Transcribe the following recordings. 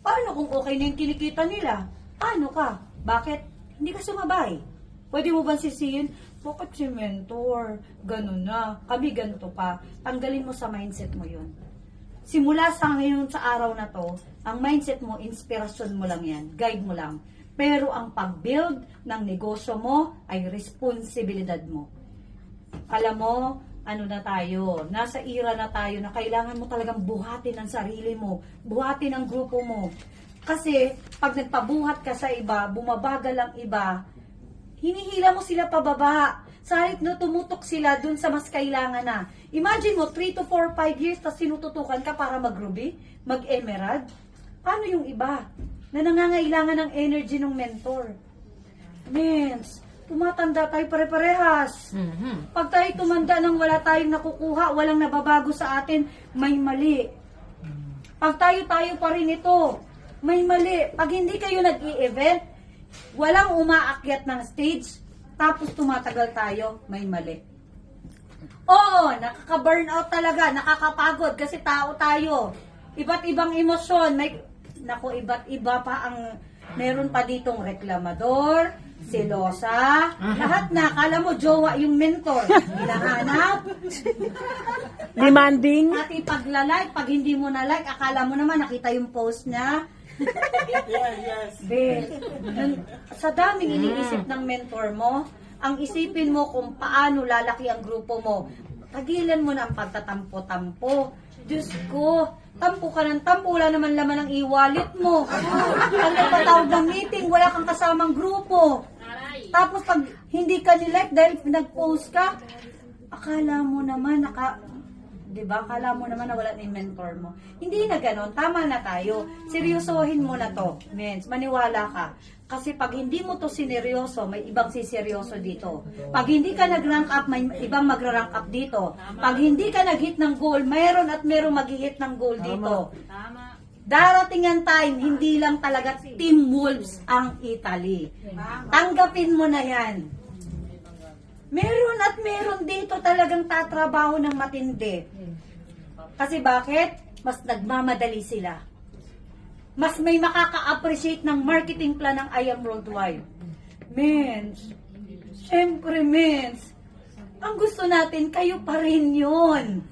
Paano kung okay na yung kinikita nila? Paano ka? Bakit? Hindi ka sumabay. Pwede mo ba sisihin? Bakit si mentor? Ganun na. Kami ganito pa. Tanggalin mo sa mindset mo yun. Simula sa ngayon sa araw na to, ang mindset mo, inspirasyon mo lang yan. Guide mo lang. Pero ang pag-build ng negosyo mo ay responsibilidad mo. Alam mo, ano na tayo, nasa era na tayo na kailangan mo talagang buhatin ang sarili mo, buhatin ang grupo mo. Kasi pag nagpabuhat ka sa iba, bumabagal ang iba, hinihila mo sila pababa. Sa halip no, tumutok sila dun sa mas kailangan na. Imagine mo, 3 to 4, 5 years, tapos sinututukan ka para mag-ruby, mag-emerald. Paano yung iba na nangangailangan ng energy ng mentor? Mens, tumatanda tayo pare-parehas. Pag tayo tumanda nang wala tayong nakukuha, walang nababago sa atin, may mali. Pag tayo pa rin ito, may mali. Pag hindi kayo nag-i-event, walang umaakyat ng stage, tapos tumatagal tayo, may mali. Oo, nakaka-burnout talaga, nakakapagod kasi tao tayo. Iba't ibang emosyon, iba't iba pa ang meron pa ditong reklamador, selosa, lahat na, akala mo jowa yung mentor, hinahanap. Demanding. At ipagla-like, pag hindi mo na-like, akala mo naman nakita yung post niya. Yes. Sa daming iniisip ng mentor mo, ang isipin mo kung paano lalaki ang grupo mo. Tagilan mo na ang pagtatampo-tampo. Diyos ko, tampo ka ng tampo, wala naman laman ng e-wallet mo. Pag nagpatawag ng meeting, wala kang kasamang grupo. Tapos pag hindi ka nilike dahil nag-post ka, akala mo naman diba? Akala mo naman na wala na yung mentor mo. Hindi na ganon. Tama na tayo. Seryosohin mo na to. Mens, maniwala ka. Kasi pag hindi mo to sineryoso, may ibang siseryoso dito. Pag hindi ka nag-rank up, may ibang mag-rank up dito. Pag hindi ka nag-hit ng goal, mayroon at mayroon mag-hit ng goal dito. Darating ang time, hindi lang talaga Team Wolves ang Italy. Tanggapin mo na yan. Meron at meron dito talagang tatrabaho ng matindi. Kasi bakit? Mas nagmamadali sila. Mas may makaka-appreciate ng marketing plan ng I Am Worldwide. Mens, syempre mens, ang gusto natin, kayo pa rin yun.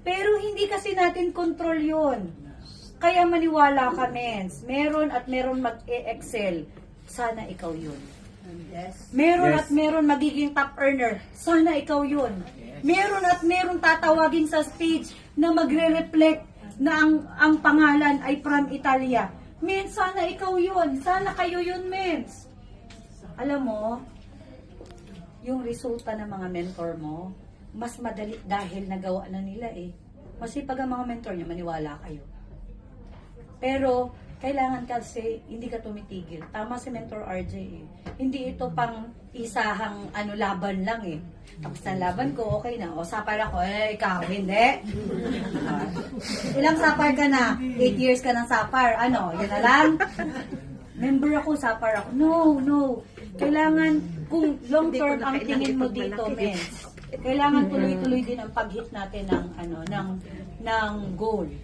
Pero hindi kasi natin control yun. Kaya maniwala ka, mens. Meron at meron mag-e-excel. Sana ikaw yun. Meron at meron magiging top earner. Sana ikaw yun. Meron at meron tatawagin sa stage na magre-reflect na ang pangalan ay from Italia. Mens, sana ikaw yun. Sana kayo yun, mens. Alam mo, yung resulta ng mga mentor mo, mas madali dahil nagawa na nila eh. Masipag ang mga mentor niya, maniwala kayo. Pero, kailangan kasi hindi ka tumitigil. Tama si Mentor RJ eh. Hindi ito pang isahang laban lang eh. Tapos ang laban ko, okay na. O, sapar ako. Ikaw, hindi. Ilang sapar ka na? 8 years ka ng sapar. Yun na lang? Member ako, sapar ako. No. Kailangan, kung long term ang tingin mo dito, men, kailangan tuloy-tuloy din ang pag-hit natin ng goal.